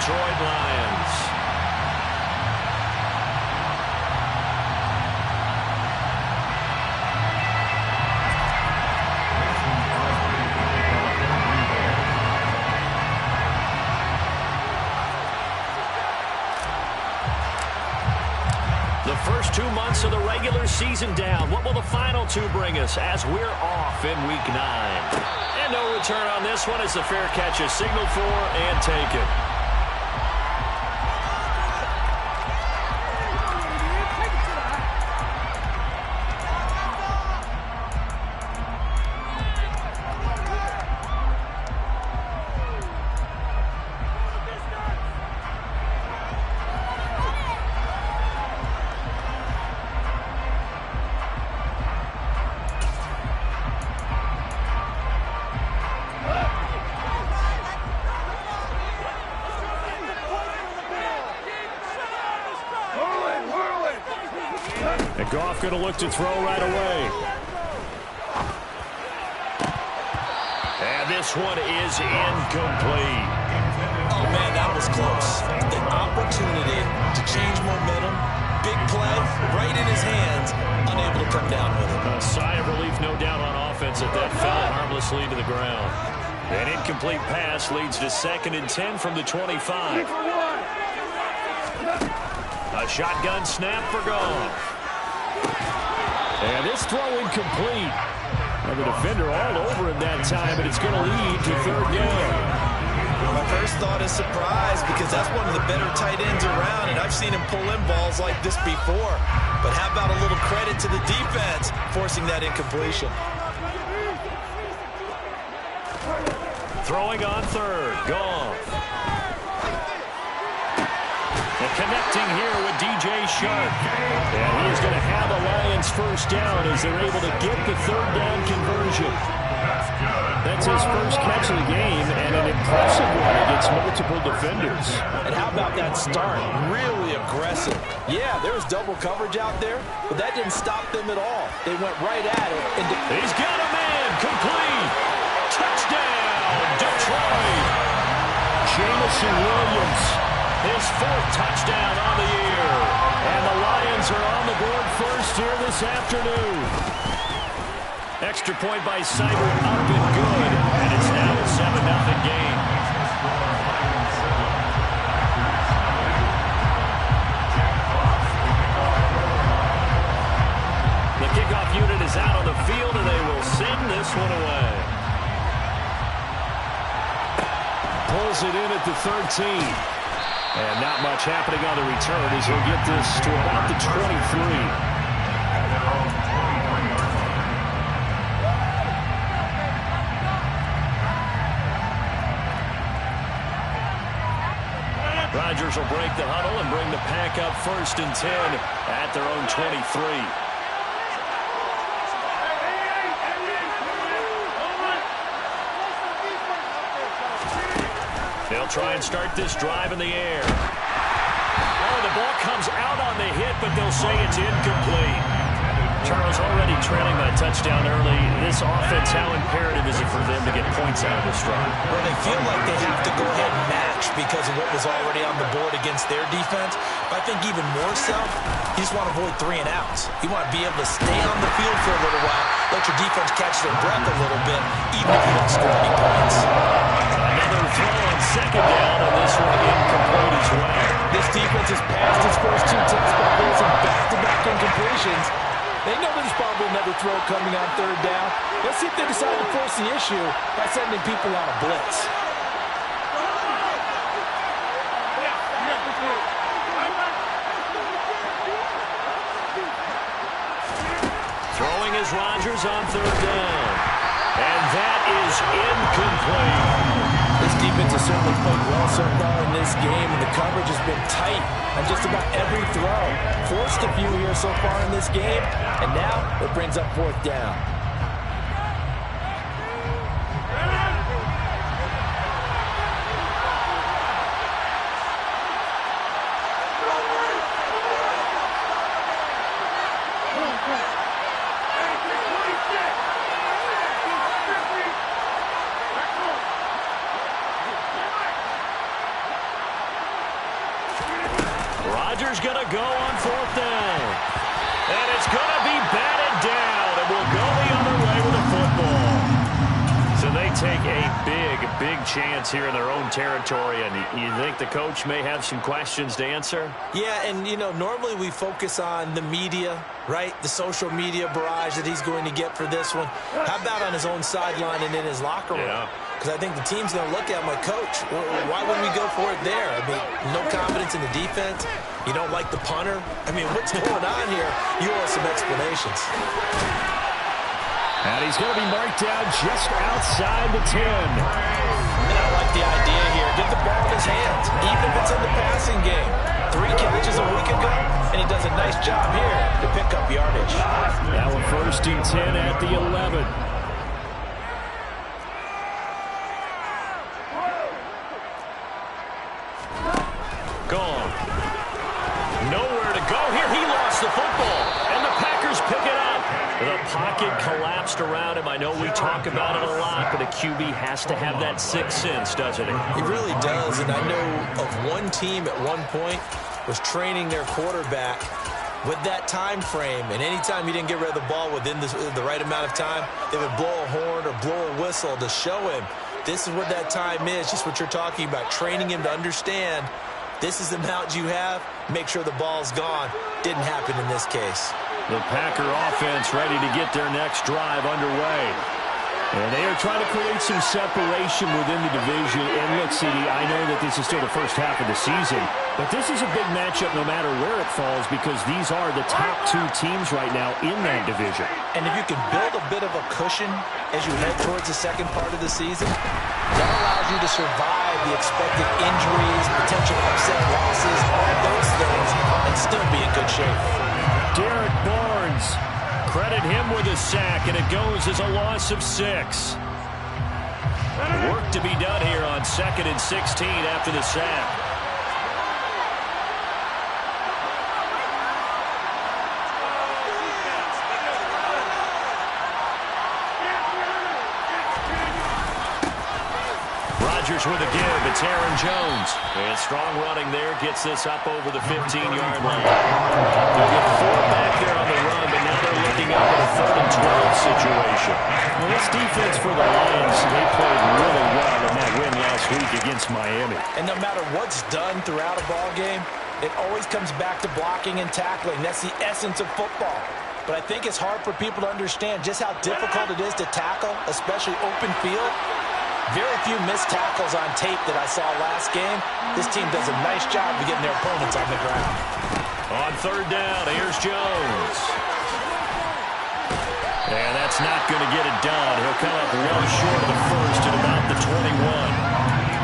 Detroit Lions. The first 2 months of the regular season down. What will the final two bring us as we're off in Week 9? And no return on this one as the fair catch is signaled for and taken. And Goff going to look to throw right away. And this one is incomplete. Oh, man, that was close. The opportunity to change momentum, big play, right in his hands, unable to come down with it. A sigh of relief, no doubt, on offense at that fell harmlessly to the ground. An incomplete pass leads to 2nd and 10 from the 25. A shotgun snap for Goff. And this throw incomplete. And the defender all over him that time, and it's going to lead to 3rd down. My first thought is surprise because that's one of the better tight ends around, and I've seen him pull in balls like this before. But how about a little credit to the defense forcing that incompletion? Throwing on 3rd, Goff. And connecting here with DJ Shark. And he's going to have the Lions first down as they're able to get the 3rd down conversion. That's his first catch of the game, and an impressive one against multiple defenders. And how about that start? Really aggressive. Yeah, there was double coverage out there, but that didn't stop them at all. They went right at it. And he's got a man. Complete. Touchdown, Detroit. Jameson Williams. His 4th touchdown on the year. And the Lions are on the board first here this afternoon. Extra point by Seibert up and good. And it's now a 7-0 game. The kickoff unit is out on the field, and they will send this one away. Pulls it in at the 13. And not much happening on the return as he'll get this to about the 23. Rodgers will break the huddle and bring the pack up 1st and 10 at their own 23. They'll try and start this drive in the air. Oh, the ball comes out on the hit, but they'll say it's incomplete. Charles already trailing that touchdown early. This offense, how imperative is it for them to get points out of this drive? Well, they feel like they have to go ahead and match because of what was already on the board against their defense. But I think even more so, you just want to avoid 3 and outs. You want to be able to stay on the field for a little while, let your defense catch their breath a little bit, even if you don't score any points. Another throw on 2nd down, and this one incomplete as well. This defense has passed its first 2 tests by forcing back-to-back incompletions. They know there's probably another throw coming on 3rd down. Let's see if they decide to force the issue by sending people on a blitz. Throwing is Rodgers on 3rd down. And that is incomplete. This defense has certainly played well so far in this game, and the coverage has been tight on just about every throw. Forced a few here so far in this game, and now it brings up 4th down. Rodgers going to go on 4th down. And it's going to be batted down. And will go the other way with the football. So they take a big chance here in their own territory. And you think the coach may have some questions to answer? Yeah, and, you know, normally we focus on the media, right? The social media barrage that he's going to get for this one. How about on his own sideline and in his locker room? Because I think the team's going to look at him like, Coach, why would we go for it there? I mean, no confidence in the defense. You don't like the punter. I mean, what's going on here? You owe us some explanations. And he's going to be marked down just outside the 10. And I like the idea here. Get the ball in his hands, even if it's in the passing game. 3 catches a week ago, and he does a nice job here to pick up yardage. Now a 1st and 10 at the 11. Gone. Nowhere to go here. He lost the football, and the Packers pick it up. The pocket collapsed around him. I know we talk about it a lot, but a QB has to have that 6th sense, doesn't it? He really does, and I know of one team at one point was training their quarterback with that time frame, and anytime he didn't get rid of the ball within the right amount of time, they would blow a horn or blow a whistle to show him this is what that time is, just what you're talking about, training him to understand this is the amount you have, make sure the ball's gone. Didn't happen in this case. The Packer offense ready to get their next drive underway. And they are trying to create some separation within the division. And look, CD, I know that this is still the first half of the season, but this is a big matchup no matter where it falls because these are the top 2 teams right now in that division. And if you can build a bit of a cushion as you head towards the second part of the season, that allows you to survive the expected injuries, potential upset losses, all those things, and still be in good shape. Derek Barnes, credit him with a sack, and it goes as a loss of 6. Work to be done here on 2nd and 16 after the sack. Rodgers with a give. It's Aaron Jones. And strong running there gets this up over the 15-yard line. They'll get 4 back there on the run, but now they're looking up at a 3rd and 12 situation. Well, this defense for the Lions, they played really well in that win last week against Miami. And no matter what's done throughout a ball game, it always comes back to blocking and tackling. That's the essence of football. But I think it's hard for people to understand just how difficult it is to tackle, especially open field. Very few missed tackles on tape that I saw last game. This team does a nice job of getting their opponents on the ground. On 3rd down, here's Jones. And that's not going to get it done. He'll come up well short of the 1st at about the 21.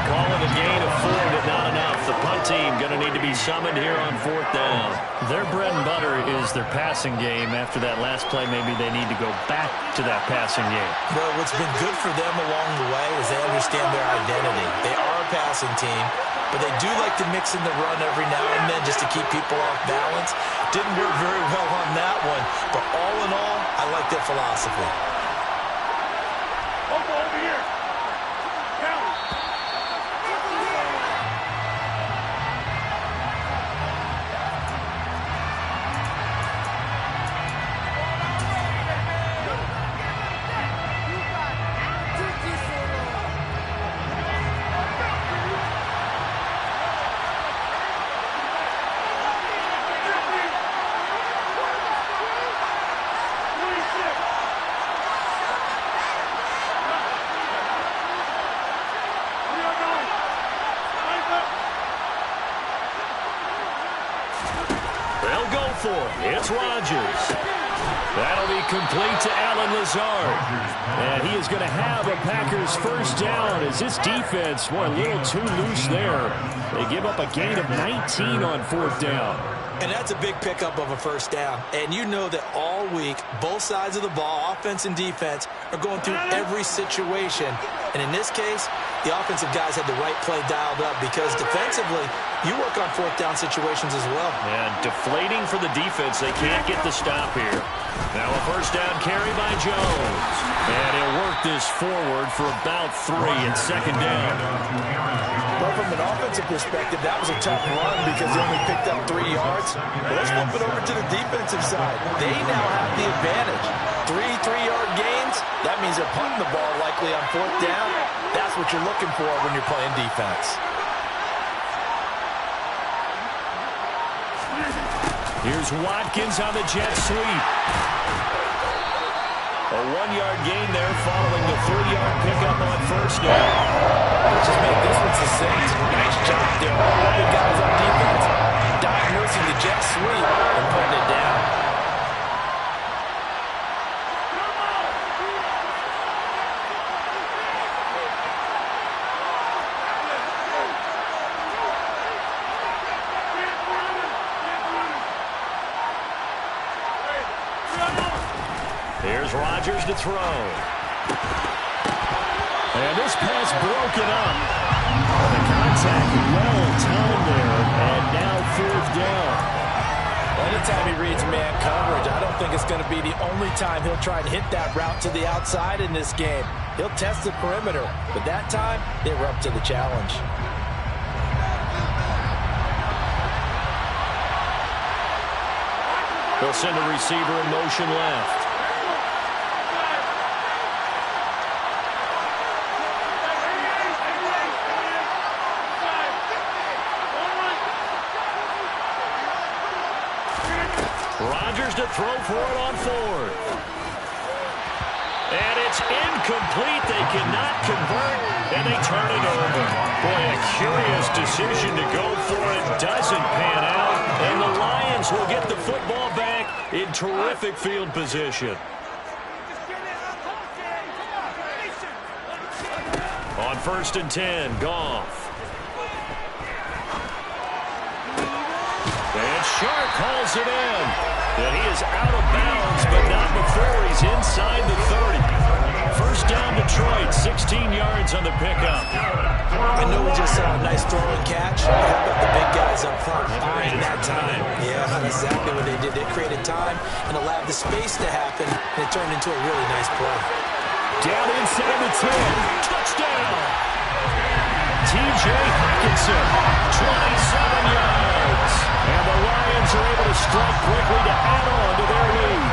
Calling a gain of 4, but not enough. The punt team going to need to be summoned here on 4th down. Their bread and butter is their passing game. After that last play, maybe they need to go back to that passing game. Well, what's been good for them along the way is they understand their identity. They are a passing team, but they do like to mix in the run every now and then just to keep people off balance. Didn't work very well on that one, but all in all, I like their philosophy. Over here. It's Rodgers. That'll be complete to Allen Lazard. And he is going to have a Packers 1st down as this defense, boy, a little too loose there. They give up a gain of 19 on 4th down. And that's a big pickup of a 1st down. And you know that all week, both sides of the ball, offense and defense, are going through every situation. And in this case, the offensive guys had the right play dialed up because defensively, you work on 4th down situations as well. And deflating for the defense. They can't get the stop here. Now a 1st down carry by Jones. And he'll work this forward for about 3 and 2nd down. But for from an offensive perspective, that was a tough run because they only picked up 3 yards. But let's flip it over to the defensive side. They now have the advantage. 3 3-yard gains, that means they're punting the ball likely on 4th down. That's what you're looking for when you're playing defense. Here's Watkins on the jet sweep. A 1-yard gain there following the 3-yard pickup on 1st down. Let's just make this one succinct. Nice job there. All the guys on defense diagnosing the jet sweep and putting it down. Here's Rodgers to throw. And this pass broken up. The contact well timed there, and now 4th down. Anytime he reads man coverage, I don't think it's going to be the only time he'll try and hit that route to the outside in this game. He'll test the perimeter, but that time, they were up to the challenge. They'll send a receiver in motion left. Rodgers to throw for it on 4th. And it's incomplete. They cannot convert, and they turn it over. Boy, a curious decision to go for it. Doesn't pan out, and the Lions will get the football back in terrific field position. On 1st and 10, Goff. And Shark calls it in. And he is out of bounds, but not before he's inside the 30. 1st down, Detroit, 16 yards on the pickup. I know we just saw a nice throw and catch. How about the big guys up front buying that time? Yeah, that's exactly what they did. They created time and allowed the space to happen, and it turned into a really nice play. Down inside the 10. Touchdown! T.J. Hockenson, 27 yards. And the Lions are able to strike quickly to add on to their lead.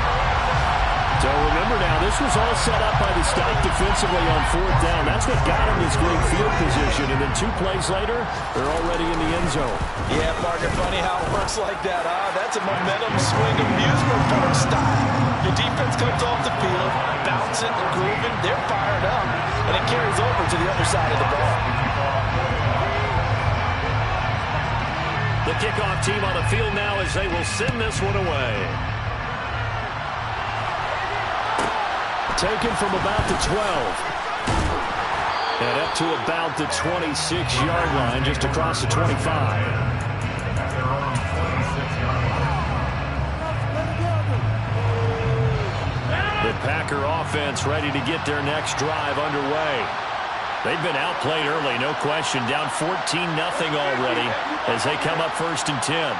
So remember now, this was all set up by the stop defensively on 4th down. That's what got them this great field position. And then 2 plays later, they're already in the end zone. Yeah, partner, funny how it works like that, huh? That's a momentum swing amusement park style. Your defense comes off the field, bouncing, grooving, they're fired up, and it carries over to the other side of the ball. The kickoff team on the field now as they will send this one away. Taken from about the 12. And up to about the 26-yard line, just across the 25. The Packer offense ready to get their next drive underway. They've been outplayed early, no question. Down 14-0 already as they come up 1st and 10.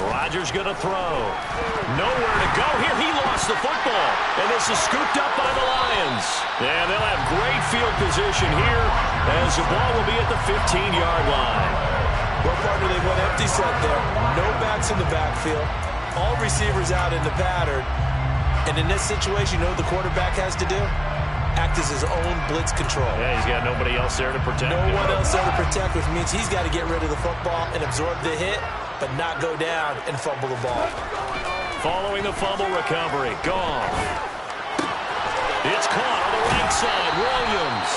Rodgers going to throw. Nowhere to go here. He lost the football. And this is scooped up by the Lions. And they'll have great field position here as the ball will be at the 15-yard line. Well, partner, they went empty set there. No backs in the backfield. All receivers out in the pattern. And in this situation, you know what the quarterback has to do? Act as his own blitz control. Yeah, he's got nobody else there to protect him. No one else there to protect, which means he's got to get rid of the football and absorb the hit, but not go down and fumble the ball. Following the fumble recovery, Goff. It's caught on the right side, Williams.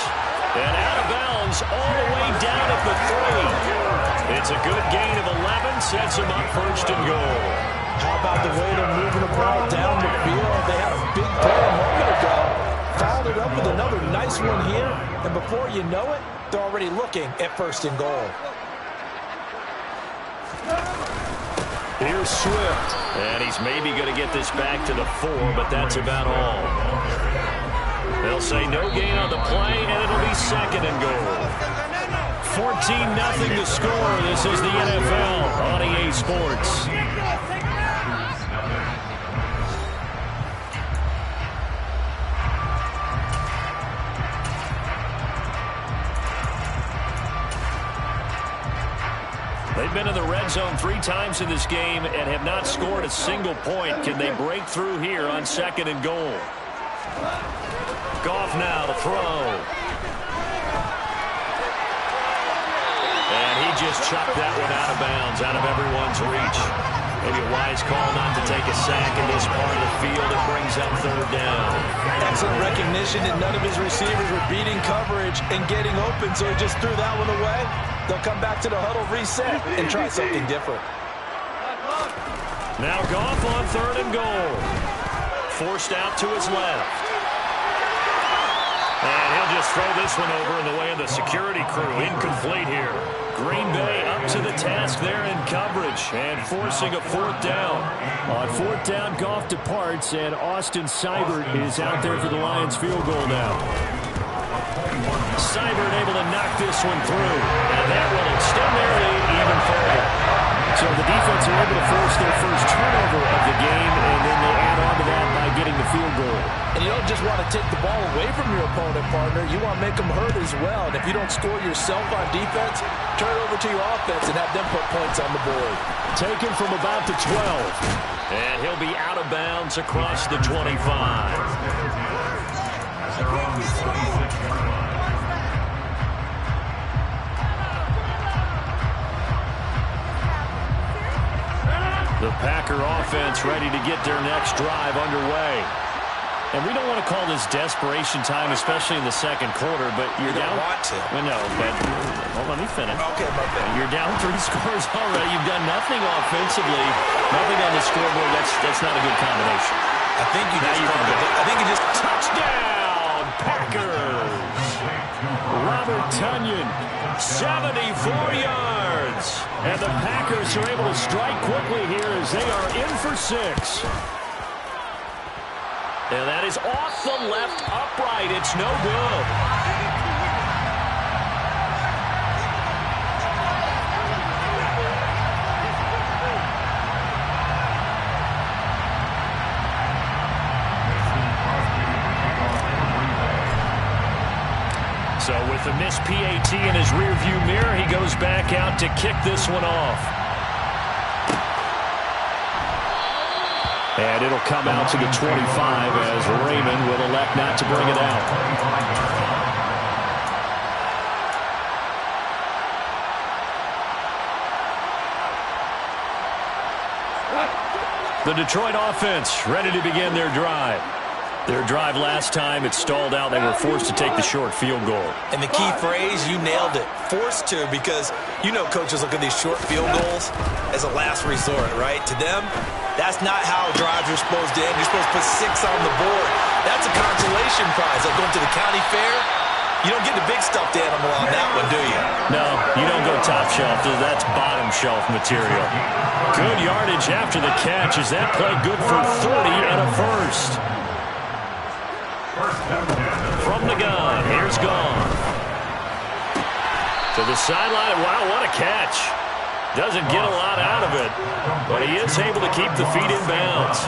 And out of bounds all the way down at the 3. It's a good gain of 11, sets him up 1st and goal. How about the way they're moving the ball down the field? They had a big play a moment ago. Followed it up with another nice one here. And before you know it, they're already looking at 1st and goal. Here's Swift. And he's maybe going to get this back to the 4, but that's about all. They'll say no gain on the play, and it'll be 2nd and goal. 14-0 to score. This is the NFL on EA Sports. zone 3 times in this game and have not scored a single point. Can they break through here on 2nd and goal? Goff now to throw. And he just chucked that one out of bounds, out of everyone's reach. Maybe a wise call not to take a sack in this part of the field. It brings up 3rd down. Excellent recognition that none of his receivers were beating coverage and getting open, so he just threw that one away. They'll come back to the huddle, reset, and try something different. Now Goff on 3rd and goal. Forced out to his left. And he'll just throw this one over in the way of the security crew. Incomplete here. Green Bay up to the task there in coverage and forcing a 4th down. On 4th down, Goff departs, and Austin Seibert is out there for the Lions field goal now. Seibert able to knock this one through, and that will extend their lead even further. So the defense are able to force their first turnover of the game, and then they add on to that by getting the field goal. And you don't just want to take the ball away from your opponent, partner. You want to make them hurt as well. And if you don't score yourself on defense, turn it over to your offense and have them put points on the board. Taken from about the 12. And he'll be out of bounds across the 25. The Packer offense ready to get their next drive underway. And we don't want to call this desperation time, especially in the 2nd quarter, but you're down. You don't want to. Well, no, but let me finish. Okay, my bad. You're down 3 scores already. You've done nothing offensively, nothing on the scoreboard. That's not a good combination. I think you just Touchdown, Packers! Robert Tonyan, 74 yards. And the Packers are able to strike quickly here as they are in for 6. And that is off the left upright. It's no good. So with the missed PAT in his rearview mirror, he goes back out to kick this one off. And it'll come out to the 25 as Raymond will elect not to bring it out. The Detroit offense ready to begin their drive. Their drive last time, it stalled out. They were forced to take the short field goal. And the key phrase, you nailed it. Forced to, because you know coaches look at these short field goals as a last resort, right? To them, that's not how drives are supposed to end. You're supposed to put 6 on the board. That's a consolation prize. Like going to the county fair, you don't get the big stuffed animal on that one, do you? No, you don't go top shelf. That's bottom shelf material. Good yardage after the catch. Is that play good for 30 and a first? From the gun, here's Goff. To the sideline. Wow, what a catch. Doesn't get a lot out of it, but he is able to keep the feet in bounds.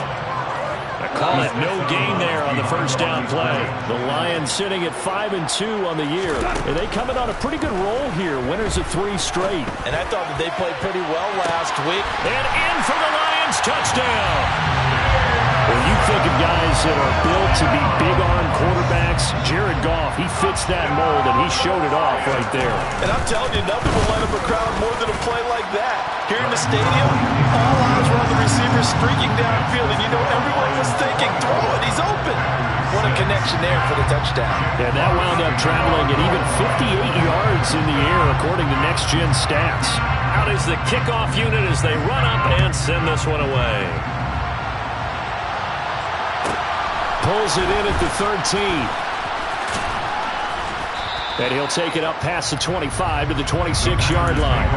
I call it no gain there on the first down play. The Lions sitting at 5-2 on the year. And they coming on a pretty good roll here. Winners of 3 straight. And I thought that they played pretty well last week. And in for the Lions, touchdown. When you think of guys that are built to be big-arm quarterbacks, Jared Goff, he fits that mold, and he showed it off right there. And I'm telling you, nothing will light up a crowd more than a play like that. Here in the stadium, all eyes were on the receiver streaking downfield, and you know everyone was thinking, throw it, he's open. What a connection there for the touchdown. And that wound up traveling at even 58 yards in the air, according to Next Gen Stats. Out is the kickoff unit as they run up and send this one away. Pulls it in at the 13. And he'll take it up past the 25 to the 26-yard line.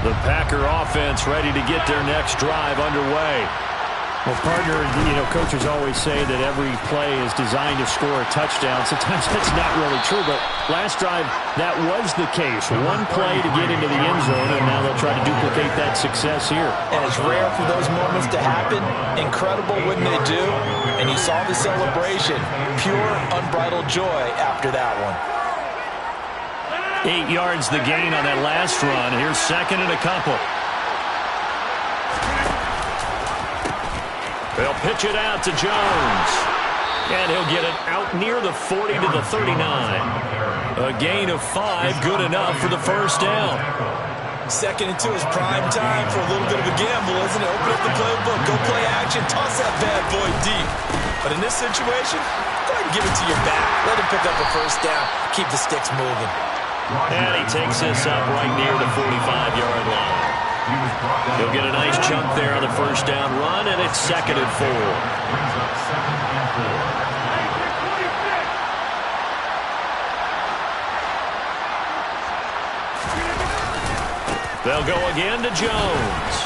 The Packer offense ready to get their next drive underway. Well, partner, coaches always say that every play is designed to score a touchdown. Sometimes that's not really true, but last drive, that was the case. One play to get into the end zone, and now they'll try to duplicate that success here. And it's rare for those moments to happen. Incredible when they do. And you saw the celebration. Pure, unbridled joy after that one. 8 yards the gain on that last run. Here's second and a couple. They'll pitch it out to Jones. And he'll get it out near the 40 to the 39. A gain of 5, good enough for the first down. Second and 2 is prime time for a little bit of a gamble, isn't it? Open up the playbook, go play action, toss that bad boy deep. But in this situation, go ahead and give it to your back. Let him pick up a first down. Keep the sticks moving. And he takes this up right near the 45-yard line. He'll get a nice chunk there on the first down run, and it's second and 4. They'll go again to Jones.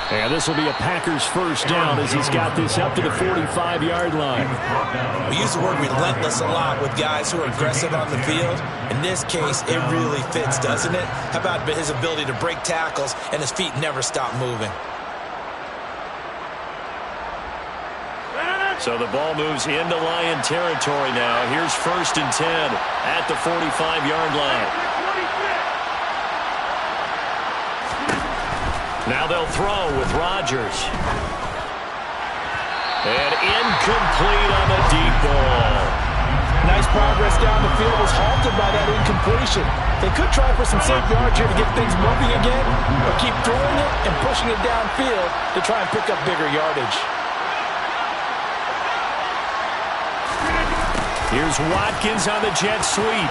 And this will be a Packers first down as he's got this up to the 45-yard line. We use the word relentless a lot with guys who are aggressive on the field. In this case, it really fits, doesn't it? How about his ability to break tackles and his feet never stop moving? So the ball moves into Lion territory now. Here's first and 10 at the 45-yard line. Now they'll throw with Rodgers. And incomplete on the deep ball. Nice progress down the field was halted by that incompletion. They could try for some safe yards here to get things moving again, or keep throwing it and pushing it downfield to try and pick up bigger yardage. Here's Watkins on the jet sweep.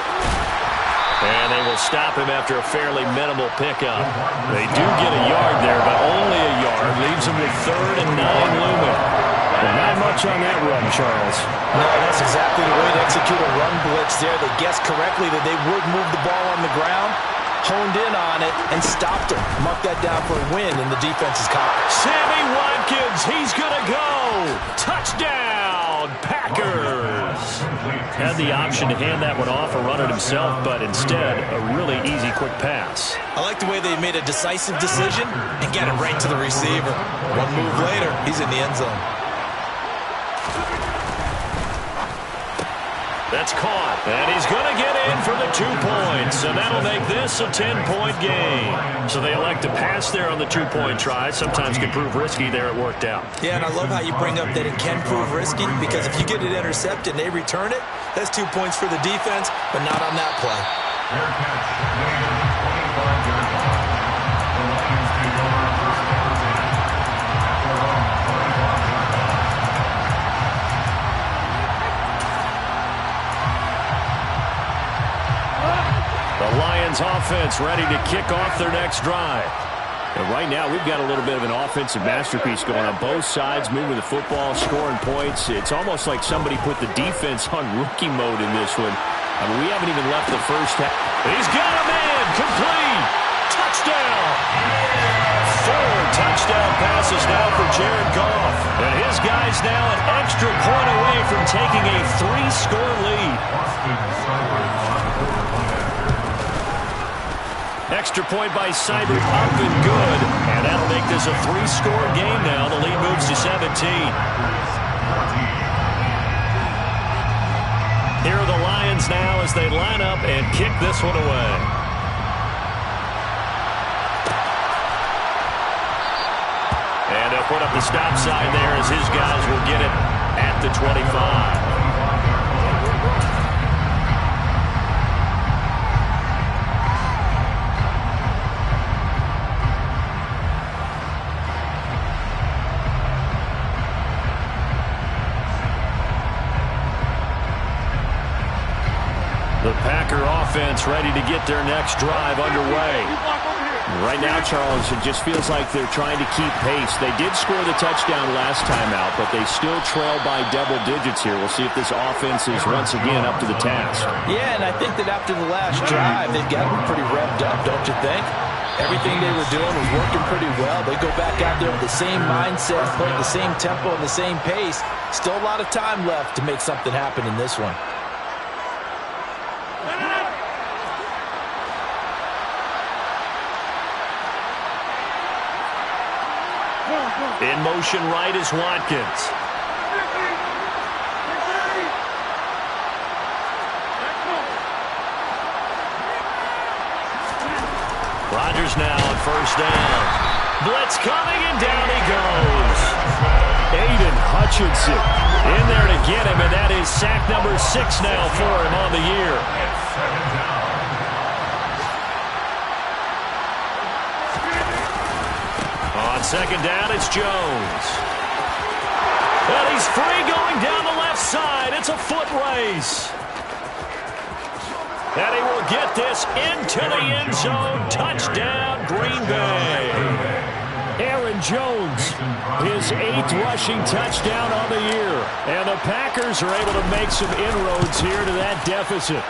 And they will stop him after a fairly minimal pickup. They do get a yard there, but only a yard. Leaves him with 3rd and 9 looming. But not much on that run, Charles. No, that's exactly the way to execute a run blitz there. They guessed correctly that they would move the ball on the ground, honed in on it, and stopped him. Mark that down for a win in the defense's column. Sammy Watkins, he's going to go. Touchdown, Packers. Had the option to hand that one off or run it himself, but instead, a really easy, quick pass. I like the way they made a decisive decision and got it right to the receiver. One move later, he's in the end zone. That's caught, and he's going to get in for the 2 points, and that'll make this a 10-point game. So they elect to pass there on the 2-point try. Sometimes can prove risky. There it worked out. Yeah, and I love how you bring up that it can prove risky, because if you get it intercepted and they return it, that's 2 points for the defense, but not on that play. The Lions offense ready to kick off their next drive. And right now, we've got a little bit of an offensive masterpiece going on both sides, moving the football, scoring points. It's almost like somebody put the defense on rookie mode in this one. I mean, we haven't even left the first half. He's got a man, complete, touchdown. 4 touchdown passes now for Jared Goff. And his guys now an extra point away from taking a 3-score lead. Extra point by Seibert, up and good. And that'll make this a 3-score game now. The lead moves to 17. Here are the Lions now as they line up and kick this one away. And they'll put up the stop sign there as his guys will get it at the 25. The Packer offense ready to get their next drive underway. Right now, Charles, it just feels like they're trying to keep pace. They did score the touchdown last time out, but they still trail by double digits here. We'll see if this offense is once again up to the task. Yeah, and I think that after the last drive, they've got them pretty revved up, don't you think? Everything they were doing was working pretty well. They go back out there with the same mindset, playing the same tempo and the same pace. Still a lot of time left to make something happen in this one. In motion right is Watkins. Rodgers now on first down. Blitz coming, and down he goes. Aiden Hutchinson in there to get him, and that is sack number 6 now for him on the year. On second down, it's Jones. And he's free going down the left side. It's a foot race. And he will get this into the end zone. Touchdown, Green Bay. Aaron Jones, his 8th rushing touchdown on the year. And the Packers are able to make some inroads here to that deficit.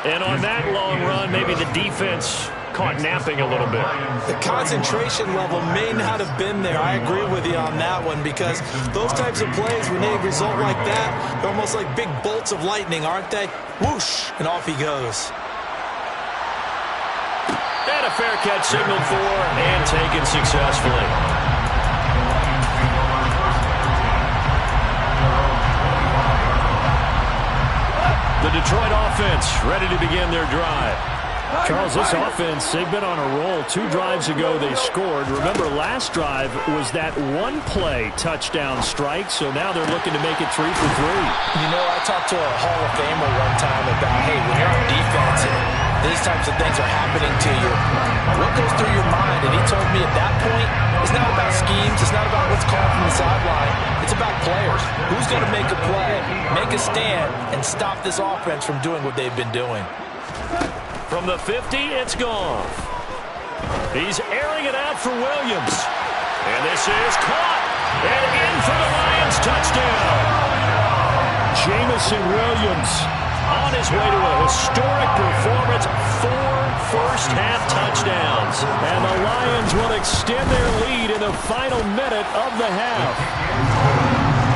And on that long run, maybe the defense caught napping a little bit. The concentration level may not have been there. I agree with you on that one, because those types of plays, when they result like that, they're almost like big bolts of lightning, aren't they? Whoosh, and off he goes. And a fair catch signaled for and taken successfully. The Detroit offense ready to begin their drive. Charles, this offense, they've been on a roll. 2 drives ago they scored. Remember, last drive was that one-play touchdown strike, so now they're looking to make it 3 for 3. You know, I talked to a Hall of Famer one time about, hey, when you're on defense and these types of things are happening to you, what goes through your mind? And he told me at that point, it's not about schemes, it's not about what's called from the sideline, it's about players. Who's going to make a play, make a stand, and stop this offense from doing what they've been doing? From the 50, it's gone. He's airing it out for Williams. And this is caught. And in for the Lions touchdown. Jameson Williams on his way to a historic performance. 4 first-half touchdowns. And the Lions will extend their lead in the final minute of the half.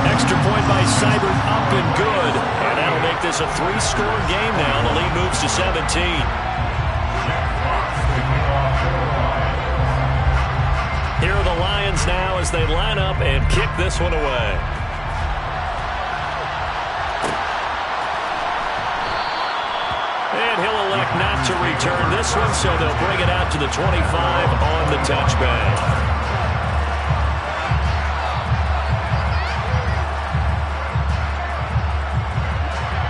Extra point by Seibert, up and good. And that'll make this a 3-score game now. The lead moves to 17. Here are the Lions now as they line up and kick this one away. And he'll elect not to return this one, so they'll bring it out to the 25 on the touchback.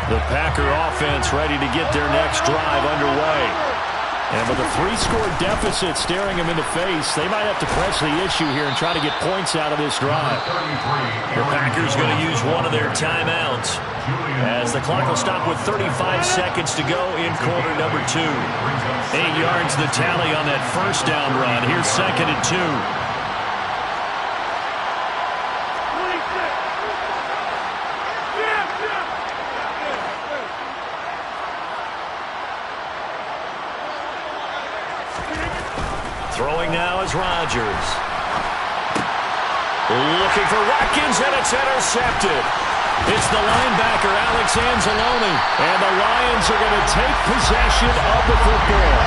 The Packer offense ready to get their next drive underway. And with a 3-score deficit staring them in the face, they might have to press the issue here and try to get points out of this drive. The Packers going to use one of their timeouts as the clock will stop with 35 seconds to go in quarter number 2. 8 yards the tally on that first down run. Here's 2nd and 2. Throwing now is Rodgers. Looking for Watkins, and it's intercepted. It's the linebacker, Alex Anzalone, and the Lions are going to take possession of the football.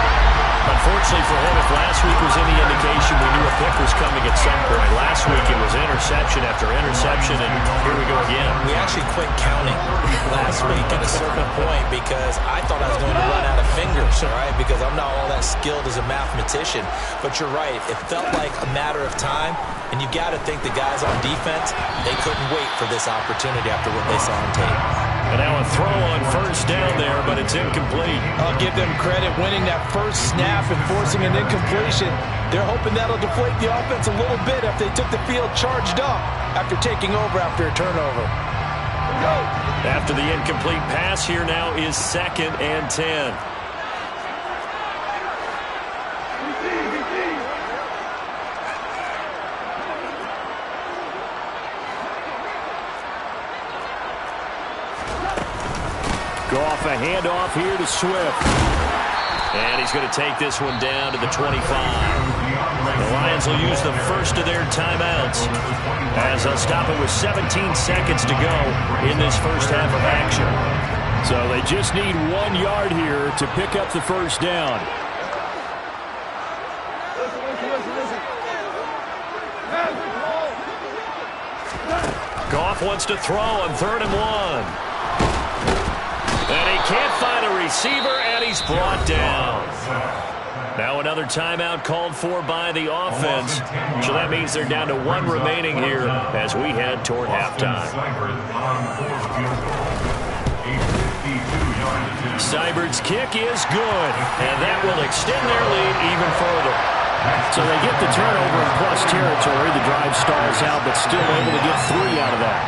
Unfortunately for him, if last week was any indication, we knew a pick was coming at some point. Last week it was interception after interception, and here we go again. We actually quit counting last week at a certain point because I thought I was going to run out of fingers, all right, because I'm not all that skilled as a mathematician. But you're right. It felt like a matter of time, and you got to think the guys on defense, they couldn't wait for this opportunity after what they saw on tape. And now a throw on first down there, but it's incomplete. I'll give them credit winning that first snap and forcing an incompletion. They're hoping that'll deflate the offense a little bit if they took the field charged up after taking over after a turnover. After the incomplete pass, here now is 2nd and 10. Goff a handoff here to Swift. And he's going to take this one down to the 25. The Lions will use the first of their timeouts as they'll stop it with 17 seconds to go in this first half of action. So they just need 1 yard here to pick up the first down. Goff wants to throw on 3rd and 1. And he can't find a receiver, and he's brought down. Now another timeout called for by the offense. So that means they're down to 1 remaining here as we head toward halftime. Seibert's kick is good, and that will extend their lead even further. So they get the turnover in plus territory. The drive stalls out, but still able to get 3 out of that.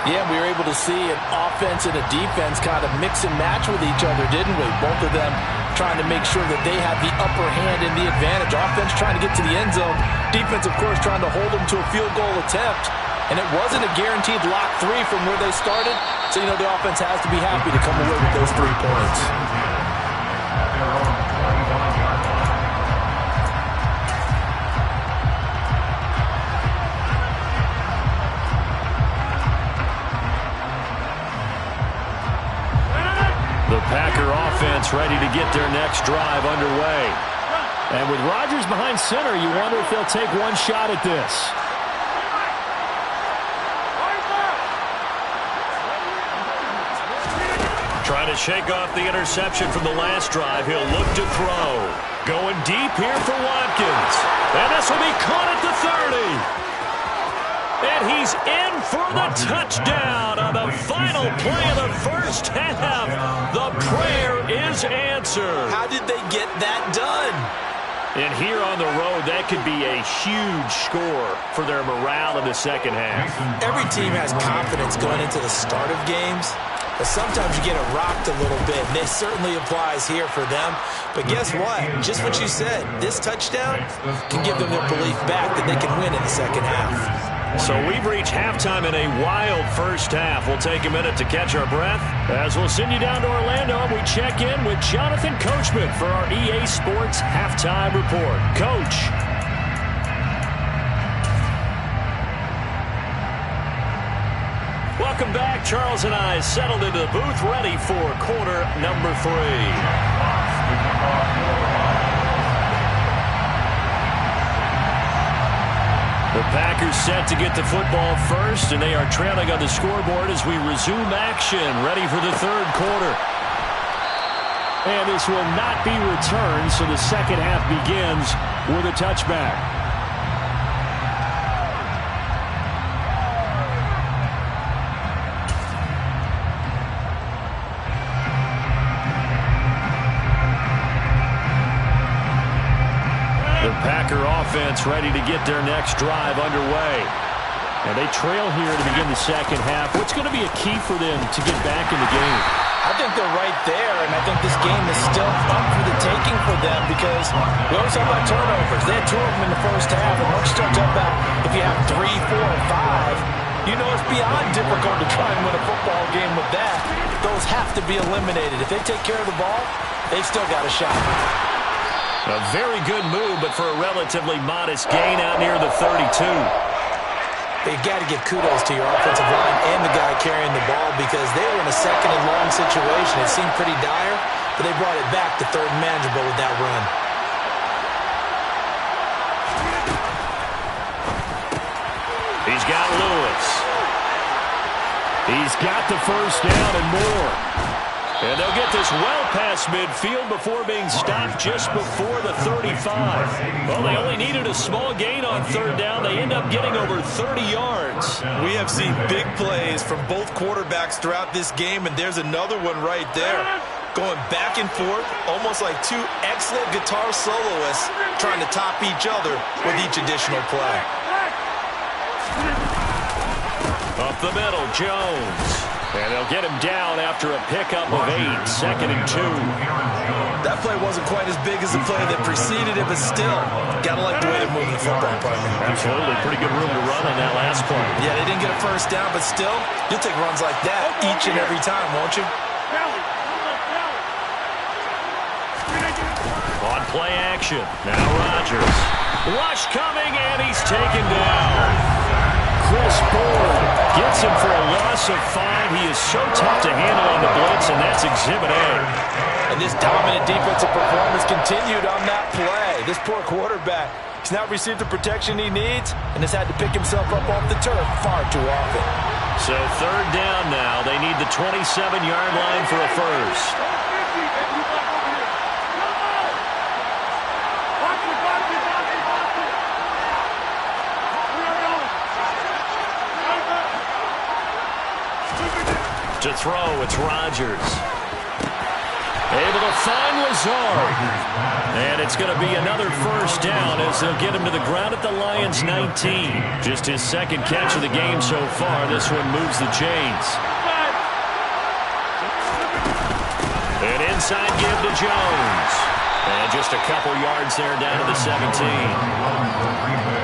Yeah, we were able to see an offense and a defense kind of mix and match with each other, didn't we? Both of them trying to make sure that they have the upper hand and the advantage. Offense trying to get to the end zone. Defense, of course, trying to hold them to a field goal attempt. And it wasn't a guaranteed lock 3 from where they started. So, you know, the offense has to be happy to come away with those 3 points. The Packer offense ready to get their next drive underway. And with Rodgers behind center, you wonder if they'll take one shot at this. Trying to shake off the interception from the last drive. He'll look to throw. Going deep here for Watkins. And this will be caught at the 30. And he's in for the touchdown on the final play of the first half. The prayer is answered. How did they get that done? And here on the road, that could be a huge score for their morale in the second half. Every team has confidence going into the start of games, but sometimes you get it rocked a little bit, and this certainly applies here for them. But guess what? Just what you said, this touchdown can give them their belief back that they can win in the second half. So we've reached halftime in a wild first half. We'll take a minute to catch our breath as we'll send you down to Orlando and we check in with Jonathan Coachman for our EA Sports Halftime Report. Coach. Welcome back. Charles and I settled into the booth ready for quarter number 3. The Packers set to get the football first, and they are trailing on the scoreboard as we resume action, ready for the 3rd quarter. And this will not be returned, so the second half begins with a touchback. The Packer offense ready to get their next drive underway. And they trail here to begin the second half. What's going to be a key for them to get back in the game? I think they're right there, and I think this game is still up for the taking for them because we always talk about turnovers. They had 2 of them in the first half, and once you start talking about if you have 3, 4, or 5, you know it's beyond difficult to try and win a football game with that. Those have to be eliminated. If they take care of the ball, they've still got a shot. A very good move, but for a relatively modest gain out near the 32. They've got to give kudos to your offensive line and the guy carrying the ball because they were in a 2nd and long situation. It seemed pretty dire, but they brought it back to 3rd and manageable with that run. He's got Lewis. He's got the first down and more. And they'll get this well past midfield before being stopped just before the 35. Well, they only needed a small gain on 3rd down. They end up getting over 30 yards. We have seen big plays from both quarterbacks throughout this game, and there's another one right there. Going back and forth, almost like 2 excellent guitar soloists trying to top each other with each additional play. Up the middle, Jones. And they'll get him down after a pickup of 8, 2nd and 2. That play wasn't quite as big as the play that preceded it, but still, gotta like the way they're moving the football, partner. Absolutely. Pretty good room to run on that last play. Yeah, they didn't get a first down, but still, you'll take runs like that each and every time, won't you? On play action. Now Rodgers. Rush coming, and he's taken down. Chris Board gets him for a loss of 5. He is so tough to handle on the blitz, and that's Exhibit A. And this dominant defensive performance continued on that play. This poor quarterback has not received the protection he needs and has had to pick himself up off the turf far too often. So third down now. They need the 27-yard line for a first. To throw, it's Rodgers. Able to find Lazard. And it's going to be another first down as they'll get him to the ground at the Lions' 19. Just his second catch of the game so far. This one moves the chains. An inside give to Jones. And just a couple yards there down to the 17.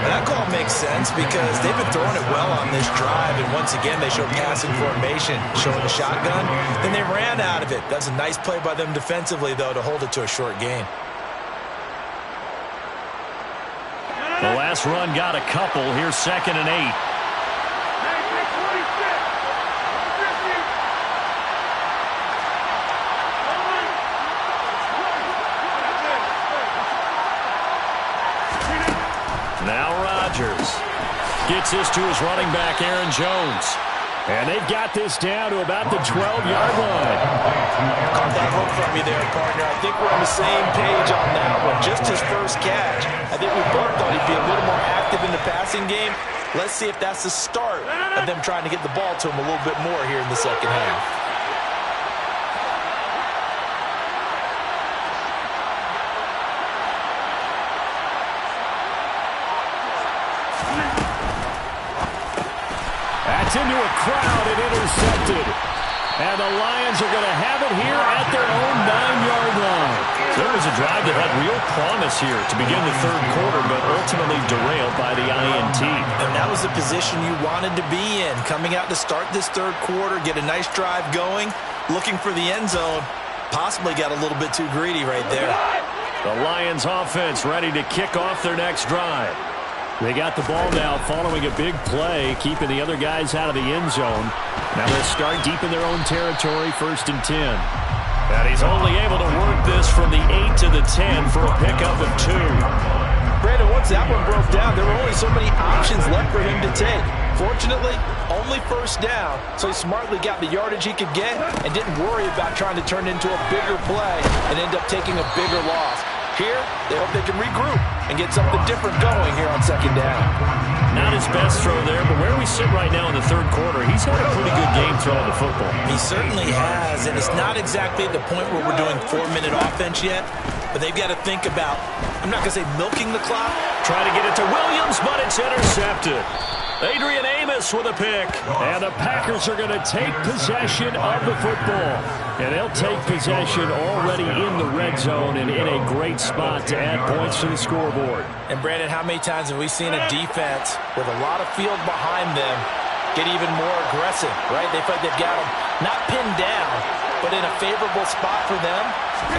And that call makes sense because they've been throwing it well on this drive, and once again they showed passing formation, showing the shotgun. Then they ran out of it. That's a nice play by them defensively, though, to hold it to a short gain. The last run got a couple. Here's 2nd and 8. Now Rodgers gets this to his running back, Aaron Jones. And they've got this down to about the 12-yard line. Caught that look from you there, partner. I think we're on the same page on that one. Just his first catch. I think we both thought he'd be a little more active in the passing game. Let's see if that's the start of them trying to get the ball to him a little bit more here in the second half. Into a crowd and intercepted. And the Lions are going to have it here at their own 9-yard line. So it was a drive that had real promise here to begin the third quarter, but ultimately derailed by the INT. And that was the position you wanted to be in. Coming out to start this third quarter, get a nice drive going, looking for the end zone. Possibly got a little bit too greedy right there. The Lions offense ready to kick off their next drive. They got the ball now following a big play, keeping the other guys out of the end zone. Now they'll start deep in their own territory, 1st and 10. And he's only able to work this from the 8 to the 10 for a pickup of 2. Brandon, once that one broke down, there were only so many options left for him to take. Fortunately, only first down, so he smartly got the yardage he could get and didn't worry about trying to turn it into a bigger play and end up taking a bigger loss. Here, they hope they can regroup and get something different going here on 2nd down. Not his best throw there, but where we sit right now in the third quarter, he's had a pretty good game throwing the football. He certainly has, and it's not exactly at the point where we're doing 4-minute offense yet, but they've got to think about, I'm not going to say milking the clock. Try to get it to Williams, but it's intercepted. Adrian Amos with a pick. And the Packers are going to take possession of the football. And they'll take possession already in the red zone and in a great spot to add points to the scoreboard. And, Brandon, how many times have we seen a defense with a lot of field behind them get even more aggressive, right? They feel like they've got them not pinned down, but in a favorable spot for them.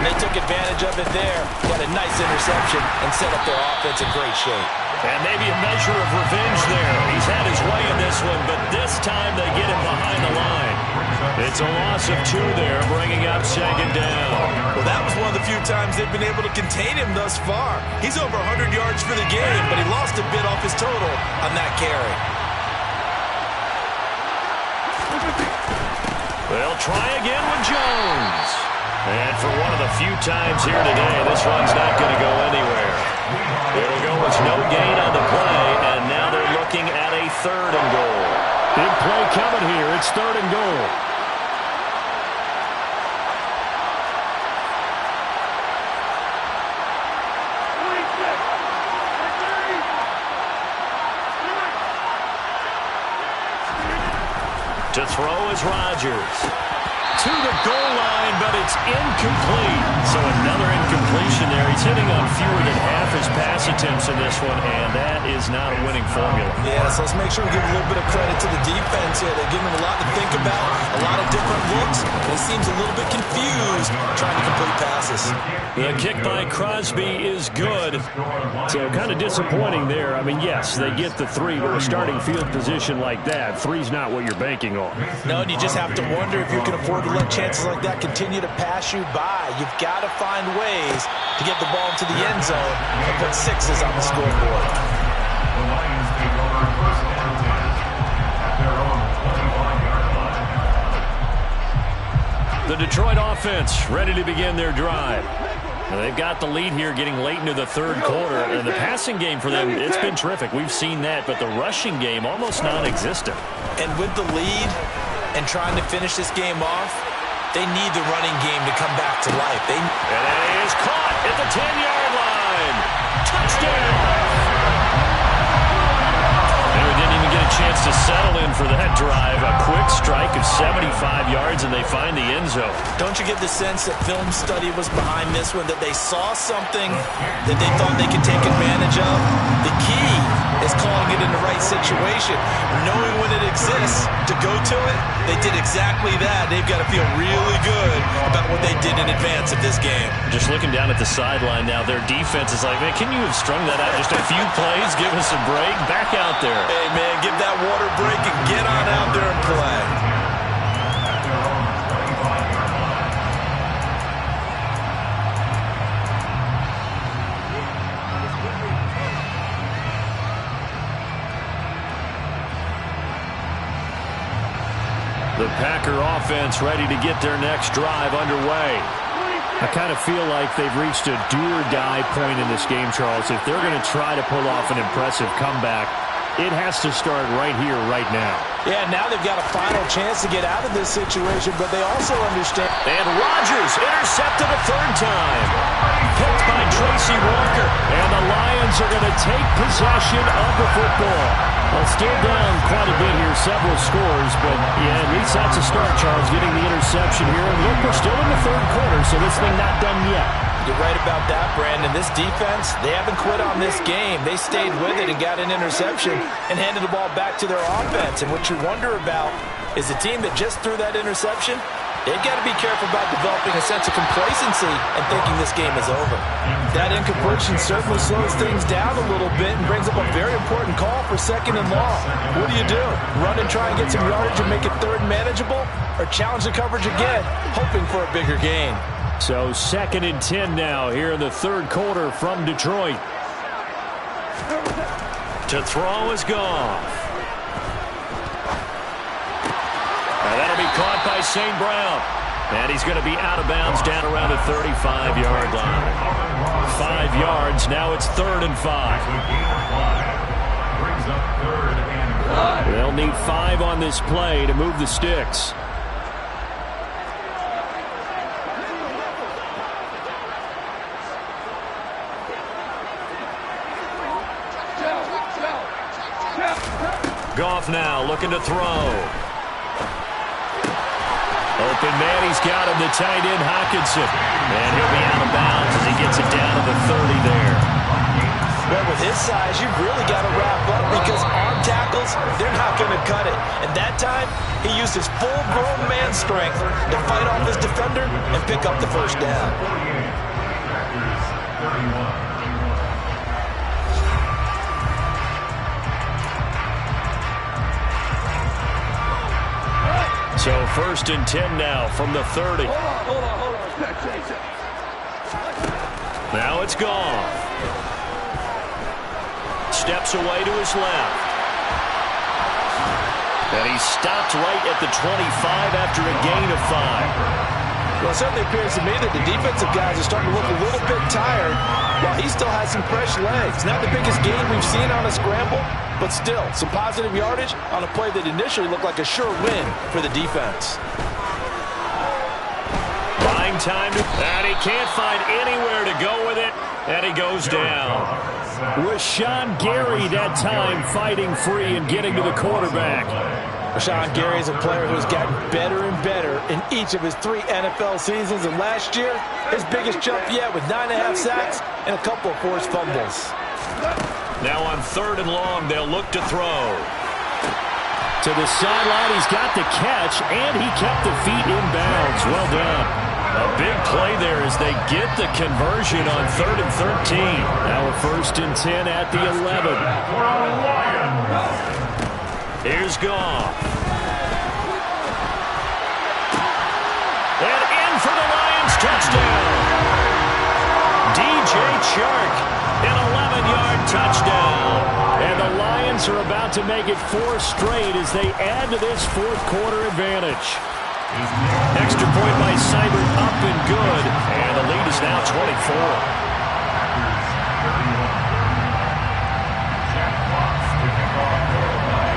And they took advantage of it there. Got a nice interception and set up their offense in great shape. And maybe a measure of revenge there. He's had his way in this one, but this time they get him behind the line. It's a loss of 2 there, bringing up 2nd down. Well, that was one of the few times they've been able to contain him thus far. He's over 100 yards for the game, but he lost a bit off his total on that carry. They'll try again with Jones. And for one of the few times here today, this one's not going to go anywhere. It'll go with no gain on the play, and now they're looking at a 3rd and goal. Big play coming here. It's 3rd and goal. To throw is Rodgers. To the goal line, but it's incomplete. So another incompletion there. He's hitting on fewer than half his pass attempts in this one, and that is not a winning formula. Yeah, so let's make sure we give a little bit of credit to the defense here. They're giving him a lot to think about, a lot of different looks. He seems a little bit confused trying to complete passes. The kick by Crosby is good. So kind of disappointing there. I mean, yes, they get the 3, but a starting field position like that, 3's not what you're banking on. No, and you just have to wonder if you can afford to let chances like that continue to pass you by. You've got to find ways to get the ball into the end zone and put 6s on the scoreboard. The Detroit offense ready to begin their drive. Now they've got the lead here getting late into the third quarter. And the passing game for them, it's been terrific. We've seen that, but the rushing game almost non-existent. And with the lead and trying to finish this game off, they need the running game to come back to life. And it is caught at the 10-yard line. Touchdown! And we didn't even get a chance to settle in for that drive. A quick strike of 75 yards, and they find the end zone. Don't you get the sense that film study was behind this one, that they saw something that they thought they could take advantage of? The key is calling it in the right situation. Knowing when it exists to go to it, they did exactly that. They've got to feel really good about what they did in advance of this game. Just looking down at the sideline now, their defense is like, man, can you have strung that out just a few plays? Give us a break. Back out there. Hey, man, give that water break and get on out there and play. The Packer offense ready to get their next drive underway. I kind of feel like they've reached a do-or-die point in this game, Charles. If they're going to try to pull off an impressive comeback, it has to start right here, right now. Yeah, now they've got a final chance to get out of this situation, but they also understand. And Rodgers intercepted a third time. Picked by Tracy Walker. And the Lions are going to take possession of the football. Well, still down quite a bit here, several scores, but yeah, at least that's a start, Charles, getting the interception here. And look, we're still in the third quarter, so this thing not done yet. You're right about that, Brandon. This defense, they haven't quit on this game. They stayed with it and got an interception and handed the ball back to their offense. And what you wonder about is the team that just threw that interception, they've got to be careful about developing a sense of complacency and thinking this game is over. That incompletion certainly slows things down a little bit and brings up a very important call for 2nd and long. What do? Run and try and get some yardage and make it third manageable? Or challenge the coverage again, hoping for a bigger gain? So 2nd and 10 now here in the third quarter from Detroit. To throw is Goff. And that'll be caught by St. Brown. And he's going to be out of bounds down around the 35-yard line. 5 yards. Now it's 3rd and 5. They'll need 5 on this play to move the sticks. Goff now looking to throw. Open man, he's got him, the tight end Hockenson. And he'll be out of bounds as he gets it down to the 30 there. Well, with his size, you've really got to wrap up because arm tackles, they're not going to cut it. And that time, he used his full-grown man strength to fight off his defender and pick up the first down. So 1st and 10 now from the 30. Hold on. Now it's Goff. Steps away to his left. And he stopped right at the 25 after a gain of 5. Well, it certainly appears to me that the defensive guys are starting to look a little bit tired while he still has some fresh legs. Not the biggest gain we've seen on a scramble, but still, some positive yardage on a play that initially looked like a sure win for the defense. Buying time, and he can't find anywhere to go with it, and he goes down. Rashawn Gary that time fighting free and getting to the quarterback. Rashawn Gary is a player who's gotten better and better in each of his 3 NFL seasons, and last year, his biggest jump yet with 9.5 sacks and a couple of forced fumbles. Now on 3rd and long, they'll look to throw. To the sideline, he's got the catch, and he kept the feet in bounds. Well done. A big play there as they get the conversion on 3rd and 13. Now a 1st and 10 at the 11. Here's Goff. And in for the Lions touchdown. DJ Chark, an 11-yard touchdown. And the Lions are about to make it 4 straight as they add to this 4th quarter advantage. Extra point by Seibert up and good. And the lead is now 24.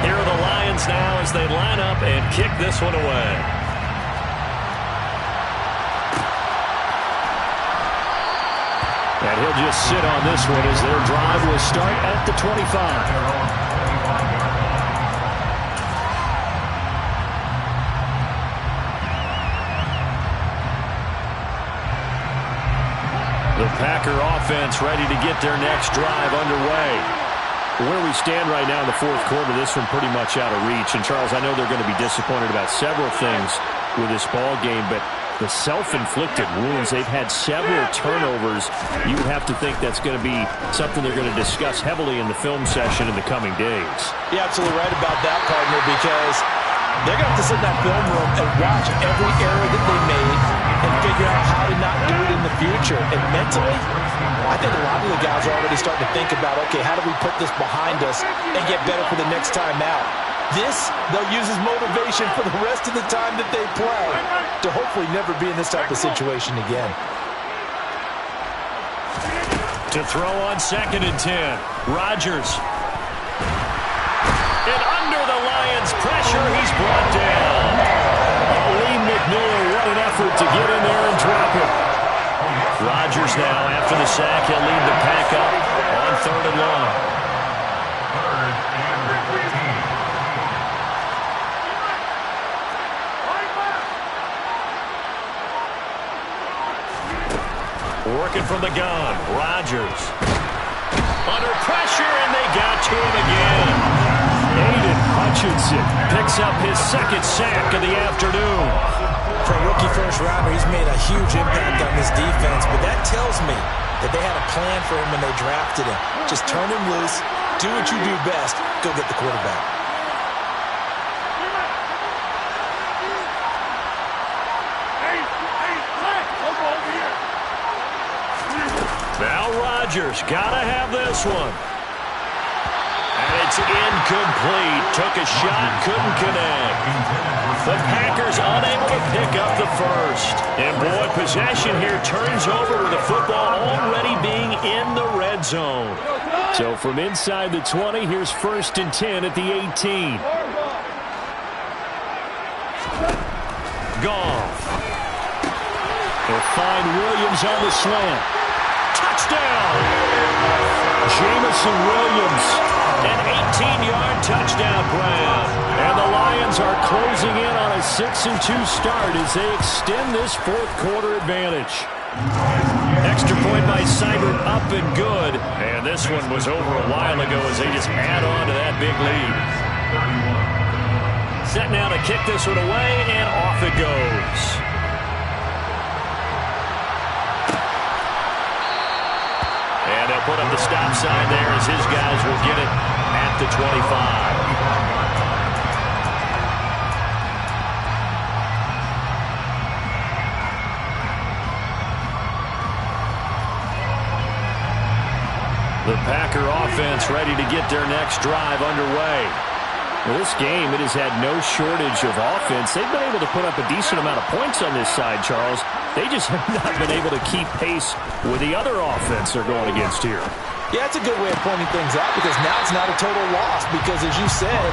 Here are the Lions now as they line up and kick this one away. And he'll just sit on this one as their drive will start at the 25. The Packer offense ready to get their next drive underway. Where we stand right now in the 4th quarter, this one pretty much out of reach. And, Charles, I know they're going to be disappointed about several things with this ball game, but the self-inflicted wounds, they've had several turnovers. You would have to think that's going to be something they're going to discuss heavily in the film session in the coming days. You're absolutely right about that, partner, because they're going to have to sit in that film room and watch every error that they made and figure out how to not do it in the future. And mentally, I think a lot of the guys are already starting to think about, okay, how do we put this behind us and get better for the next time out? This, they'll use as motivation for the rest of the time that they play to hopefully never be in this type of situation again. To throw on 2nd and 10, Rodgers. And under the Lions' pressure, he's brought down. Lee McMillan, what an effort to get in there and drop it. Rodgers now, after the sack, he'll lead the pack up on 3rd and long. Working from the gun, Rodgers. Under pressure, and they got to him again. Aiden Hutchinson picks up his 2nd sack of the afternoon. For a rookie first-rounder, he's made a huge impact on this defense, but that tells me that they had a plan for him when they drafted him. Just turn him loose, do what you do best, go get the quarterback. Now Rodgers, gotta have this one. And it's incomplete. Took a shot, couldn't connect. The Packers unable to pick up the first. And boy, possession here turns over with the football already being in the red zone. So from inside the 20, here's 1st and 10 at the 18. Goff. They'll find Williams on the slant. Touchdown! Jameson Williams, an 18-yard touchdown grab. And the Lions are closing in on a 6-2 start as they extend this 4th quarter advantage. Extra point by Seibert, up and good. And this one was over a while ago as they just add on to that big lead. Set now to kick this one away, and off it goes. And they'll put up the stop sign there as his guys will get it at the 25. The Packer offense ready to get their next drive underway. Well, this game, it has had no shortage of offense. They've been able to put up a decent amount of points on this side, Charles. They just have not been able to keep pace with the other offense they're going against here. Yeah, that's a good way of pointing things out because now it's not a total loss because, as you said,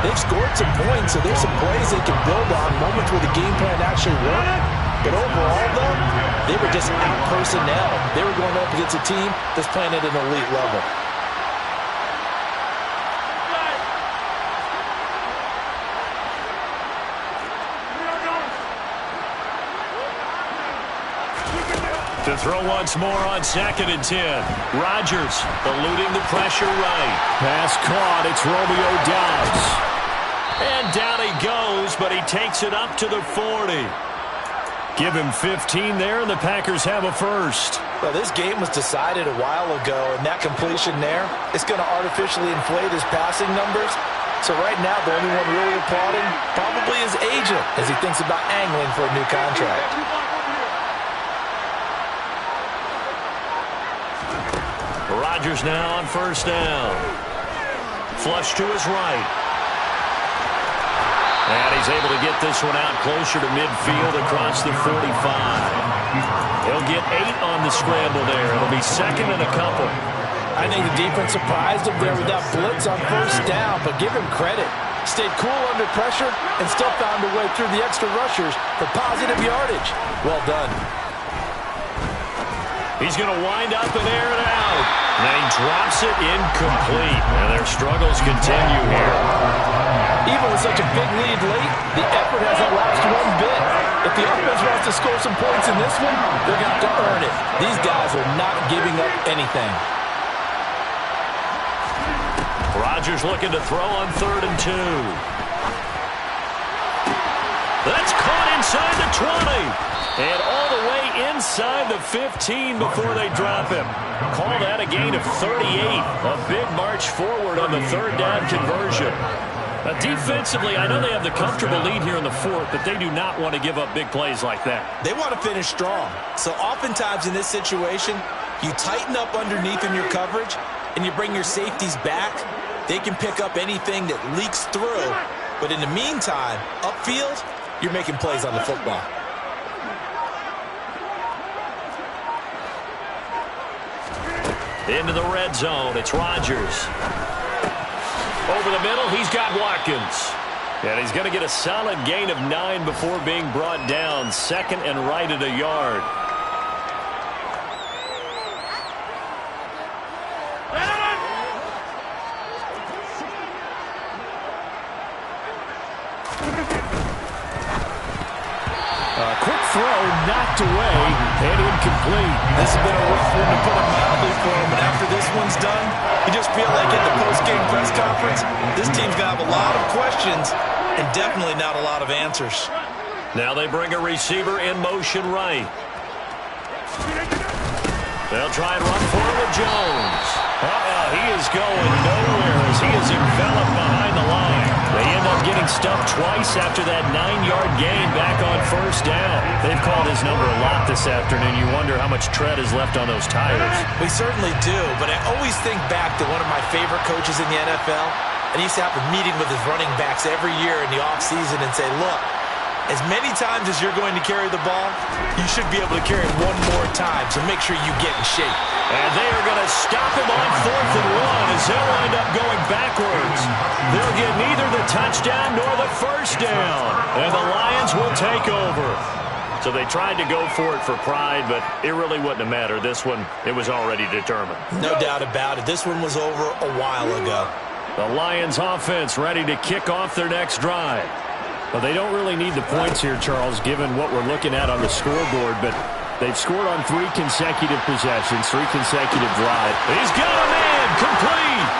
they've scored some points, so there's some plays they can build on, moments where the game plan actually worked. But overall, though, they were just out personnel. They were going up against a team that's playing at an elite level. To throw once more on 2nd and 10. Rodgers eluding the pressure right. Pass caught. It's Romeo Doubs. And down he goes, but he takes it up to the 40. Give him 15 there, and the Packers have a first. Well, this game was decided a while ago, and that completion there, it's going to artificially inflate his passing numbers. So right now, the only one really applauding probably his agent as he thinks about angling for a new contract. Rodgers now on 1st down. Flush to his right. And he's able to get this one out closer to midfield across the 45. He'll get 8 on the scramble there. It'll be 2nd and a couple. I think the defense surprised him there with that blitz on 1st down, but give him credit. Stayed cool under pressure and still found a way through the extra rushers for positive yardage. Well done. He's going to wind up and air it out. And he drops it incomplete. And their struggles continue here. Even with such a big lead late, the effort hasn't lapsed one bit. If the offense wants to score some points in this one, they're going to have to earn it. These guys are not giving up anything. Rodgers looking to throw on 3rd and 2. That's caught inside the 20. And all the way inside the 15 before they drop him. Call that a gain of 38. A big march forward on the 3rd down conversion. Now, defensively, I know they have the comfortable lead here in the 4th, but they do not want to give up big plays like that. They want to finish strong. So oftentimes in this situation, you tighten up underneath in your coverage, and you bring your safeties back. They can pick up anything that leaks through. But in the meantime, upfield, you're making plays on the football. Into the red zone, it's Rodgers. Over the middle, he's got Watkins. And he's going to get a solid gain of 9 before being brought down. 2nd and right at a yard. Quick throw, knocked away, and incomplete. This has been a rough one to put it mildly for him, but after this one's done, you just feel like at the post-game press conference, this team's going to have a lot of questions and definitely not a lot of answers. Now they bring a receiver in motion right. They'll try and run for it with Jones. He is going nowhere as he is enveloped behind the line. They end up getting stuffed twice after that 9-yard gain back on 1st down. They've called his number a lot this afternoon. You wonder how much tread is left on those tires. We certainly do, but I always think back to one of my favorite coaches in the NFL, and he used to have a meeting with his running backs every year in the offseason and say, look, as many times as you're going to carry the ball, you should be able to carry it one more time, so make sure you get in shape. And they are going to stop him on 4th and 1 as they'll wind up going backwards. They'll get neither the touchdown nor the 1st down, and the Lions will take over. So they tried to go for it for pride, but it really wouldn't have mattered. This one, it was already determined. No doubt about it. This one was over a while ago. The Lions offense ready to kick off their next drive. Well, they don't really need the points here, Charles, given what we're looking at on the scoreboard, but they've scored on 3 consecutive possessions, 3 consecutive drives. He's got a man, complete!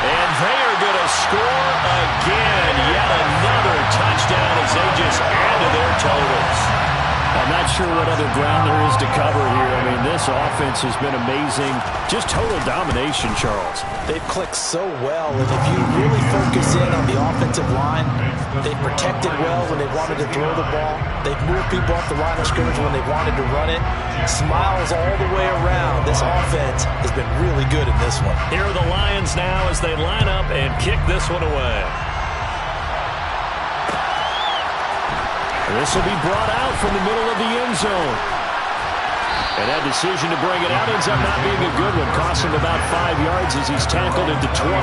And they are going to score again. Yet another touchdown as they just add to their totals. I'm not sure what other ground there is to cover here. I mean, this offense has been amazing. Just total domination, Charles. They've clicked so well, and if you really focus in on the offensive line, they've protected well when they wanted to throw the ball. They've moved people off the line of scrimmage when they wanted to run it. Smiles all the way around. This offense has been really good in this one. Here are the Lions now as they line up and kick this one away. This will be brought out from the middle of the end zone. And that decision to bring it out ends up not being a good one. Costs him about 5 yards as he's tackled into 20.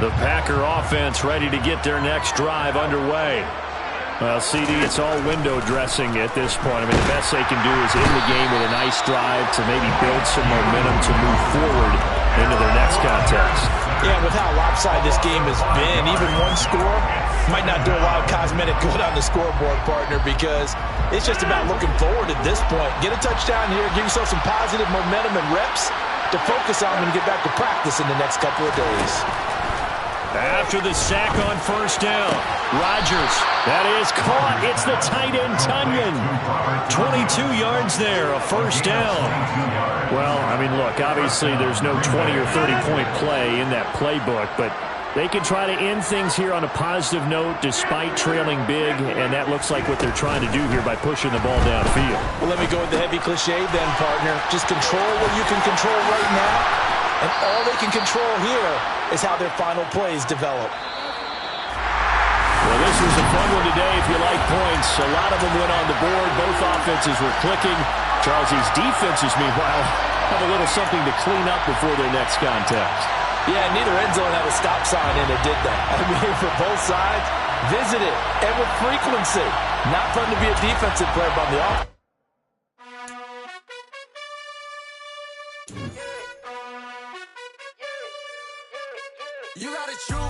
The Packer offense ready to get their next drive underway. Well, CD, it's all window dressing at this point. I mean, the best they can do is end the game with a nice drive to maybe build some momentum to move forward into their next contest. Yeah, with how lopsided this game has been, even one score might not do a lot of cosmetic good on the scoreboard, partner, because it's just about looking forward at this point. Get a touchdown here, give yourself some positive momentum and reps to focus on when you get back to practice in the next couple of days. After the sack on first down, Rodgers, that is caught. It's the tight end, Tunyon. 22 yards there, a first down. Well, I mean, look, obviously there's no 20 or 30-point play in that playbook, but they can try to end things here on a positive note despite trailing big, and that looks like what they're trying to do here by pushing the ball downfield. Well, let me go with the heavy cliche then, partner. Just control what you can control right now, and all they can control here is how their final plays develop. Well, this was a fun one today if you like points. A lot of them went on the board. Both offenses were clicking. Charles, these defenses, meanwhile, have a little something to clean up before their next contest. Yeah, neither end zone had a stop sign in it, did that? I mean, for both sides, visit it, and with frequency. Not fun to be a defensive player by the offense. You gotta choose.